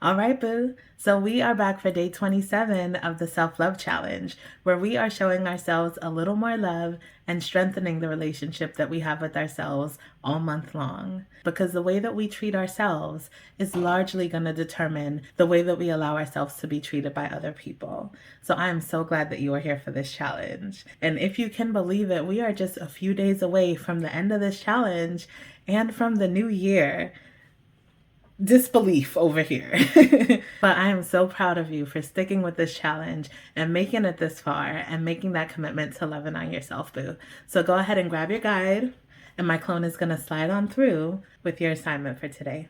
All right, boo. So we are back for day 27 of the self-love challenge, where we are showing ourselves a little more love and strengthening the relationship that we have with ourselves all month long. Because the way that we treat ourselves is largely going to determine the way that we allow ourselves to be treated by other people. So I am so glad that you are here for this challenge. And if you can believe it, we are just a few days away from the end of this challenge and from the new year. Disbelief over here. But I am so proud of you for sticking with this challenge and making it this far and making that commitment to loving on yourself, boo. So go ahead and grab your guide, and my clone is going to slide on through with your assignment for today.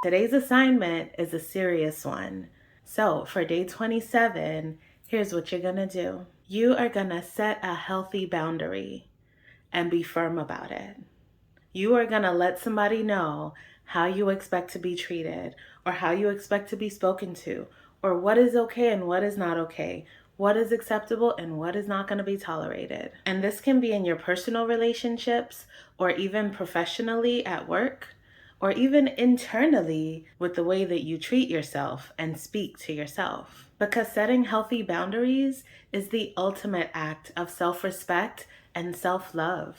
Today's assignment is a serious one. So for day 27, here's what you're going to do. You are going to set a healthy boundary and be firm about it. You are going to let somebody know how you expect to be treated, or how you expect to be spoken to, or what is okay and what is not okay, what is acceptable and what is not going to be tolerated. And this can be in your personal relationships, or even professionally at work, or even internally with the way that you treat yourself and speak to yourself. Because setting healthy boundaries is the ultimate act of self-respect and self-love.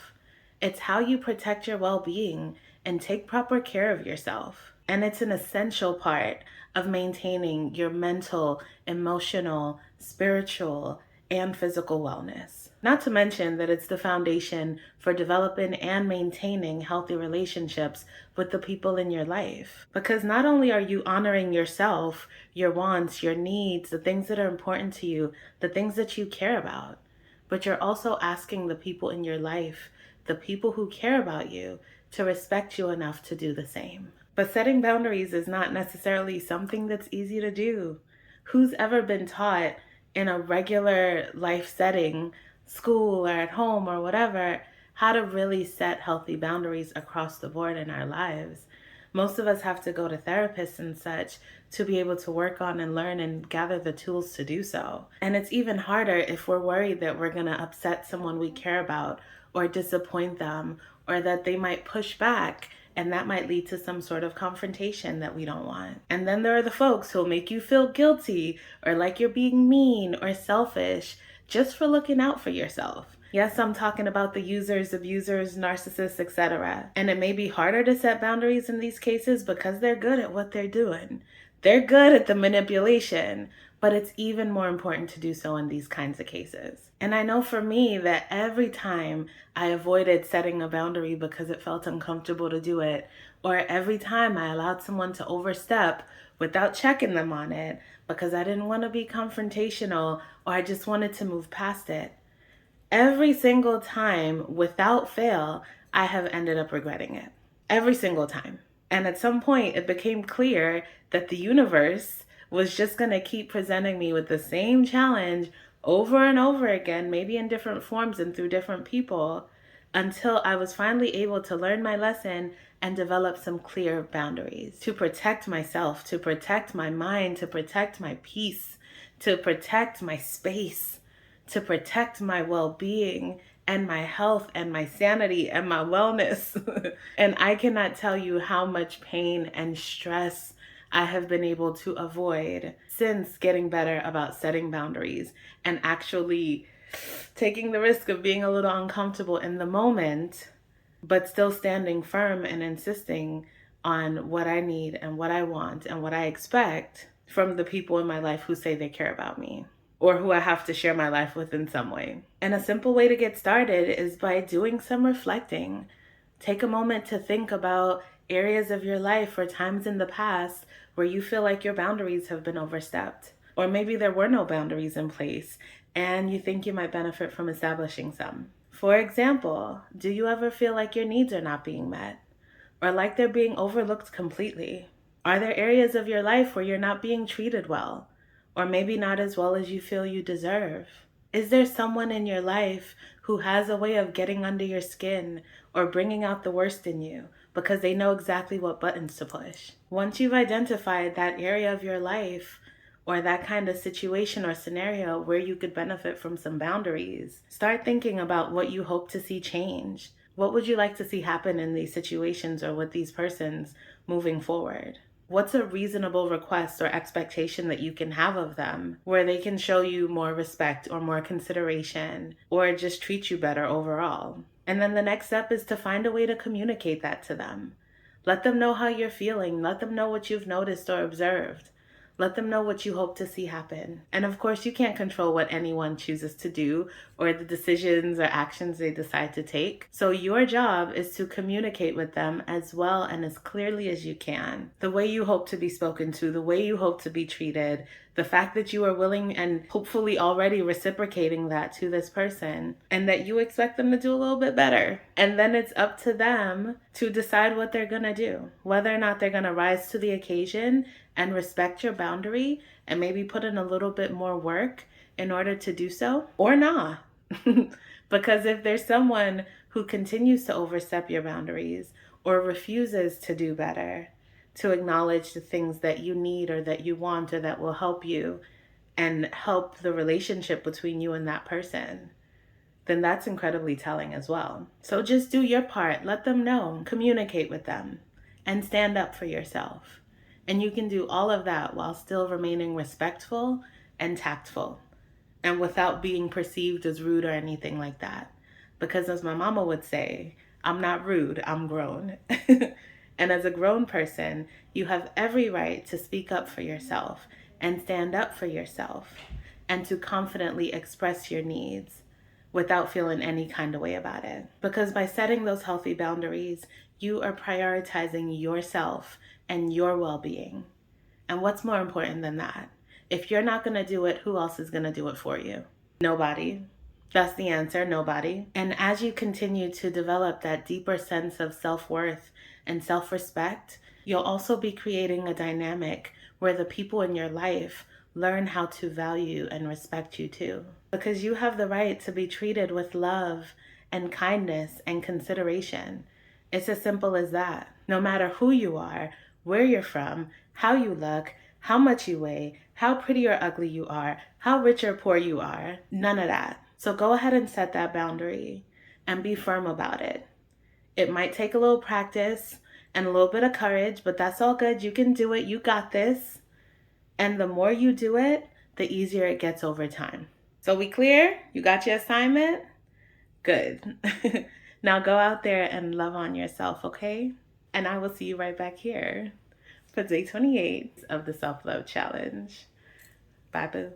It's how you protect your well-being and take proper care of yourself. And it's an essential part of maintaining your mental, emotional, spiritual, and physical wellness. Not to mention that it's the foundation for developing and maintaining healthy relationships with the people in your life. Because not only are you honoring yourself, your wants, your needs, the things that are important to you, the things that you care about, but you're also asking the people in your life, the people who care about you, to respect you enough to do the same. But setting boundaries is not necessarily something that's easy to do. Who's ever been taught in a regular life setting, school or at home or whatever, how to really set healthy boundaries across the board in our lives? Most of us have to go to therapists and such to be able to work on and learn and gather the tools to do so. And it's even harder if we're worried that we're going to upset someone we care about or disappoint them, or that they might push back and that might lead to some sort of confrontation that we don't want. And then there are the folks who'll make you feel guilty or like you're being mean or selfish just for looking out for yourself. Yes, I'm talking about the users, abusers, narcissists, etc. And it may be harder to set boundaries in these cases because they're good at what they're doing. They're good at the manipulation, but it's even more important to do so in these kinds of cases. And I know for me that every time I avoided setting a boundary because it felt uncomfortable to do it, or every time I allowed someone to overstep without checking them on it because I didn't want to be confrontational or I just wanted to move past it, every single time, without fail, I have ended up regretting it. Every single time. And at some point, it became clear that the universe was just going to keep presenting me with the same challenge over and over again, maybe in different forms and through different people, until I was finally able to learn my lesson and develop some clear boundaries to protect myself, to protect my mind, to protect my peace, to protect my space, to protect my well-being and my health and my sanity and my wellness. And I cannot tell you how much pain and stress I have been able to avoid since getting better about setting boundaries and actually taking the risk of being a little uncomfortable in the moment, but still standing firm and insisting on what I need and what I want and what I expect from the people in my life who say they care about me, or who I have to share my life with in some way. And a simple way to get started is by doing some reflecting. Take a moment to think about areas of your life or times in the past where you feel like your boundaries have been overstepped. Or maybe there were no boundaries in place and you think you might benefit from establishing some. For example, do you ever feel like your needs are not being met? Or like they're being overlooked completely? Are there areas of your life where you're not being treated well? Or maybe not as well as you feel you deserve? Is there someone in your life who has a way of getting under your skin or bringing out the worst in you because they know exactly what buttons to push? Once you've identified that area of your life or that kind of situation or scenario where you could benefit from some boundaries, start thinking about what you hope to see change. What would you like to see happen in these situations or with these persons moving forward? What's a reasonable request or expectation that you can have of them where they can show you more respect or more consideration or just treat you better overall? And then the next step is to find a way to communicate that to them. Let them know how you're feeling. Let them know what you've noticed or observed. Let them know what you hope to see happen. And of course, you can't control what anyone chooses to do or the decisions or actions they decide to take. So your job is to communicate with them as well and as clearly as you can. The way you hope to be spoken to, the way you hope to be treated, the fact that you are willing and hopefully already reciprocating that to this person, and that you expect them to do a little bit better. And then it's up to them to decide what they're gonna do, whether or not they're gonna rise to the occasion and respect your boundary and maybe put in a little bit more work in order to do so, or not. Because if there's someone who continues to overstep your boundaries or refuses to do better, to acknowledge the things that you need or that you want or that will help you and help the relationship between you and that person, then that's incredibly telling as well. So just do your part, let them know, communicate with them, and stand up for yourself. And you can do all of that while still remaining respectful and tactful and without being perceived as rude or anything like that. Because as my mama would say, I'm not rude, I'm grown. And as a grown person, you have every right to speak up for yourself and stand up for yourself and to confidently express your needs without feeling any kind of way about it. Because by setting those healthy boundaries, you are prioritizing yourself and your well-being. And what's more important than that? If you're not going to do it, who else is going to do it for you? Nobody. That's the answer, nobody. And as you continue to develop that deeper sense of self-worth and self-respect, you'll also be creating a dynamic where the people in your life learn how to value and respect you too. Because you have the right to be treated with love and kindness and consideration. It's as simple as that. No matter who you are, where you're from, how you look, how much you weigh, how pretty or ugly you are, how rich or poor you are, none of that. So go ahead and set that boundary and be firm about it. It might take a little practice and a little bit of courage, but that's all good. You can do it. You got this. And the more you do it, the easier it gets over time. So we clear? You got your assignment? Good. Now go out there and love on yourself, okay? And I will see you right back here for day 28 of the Self-Love Challenge. Bye, boo.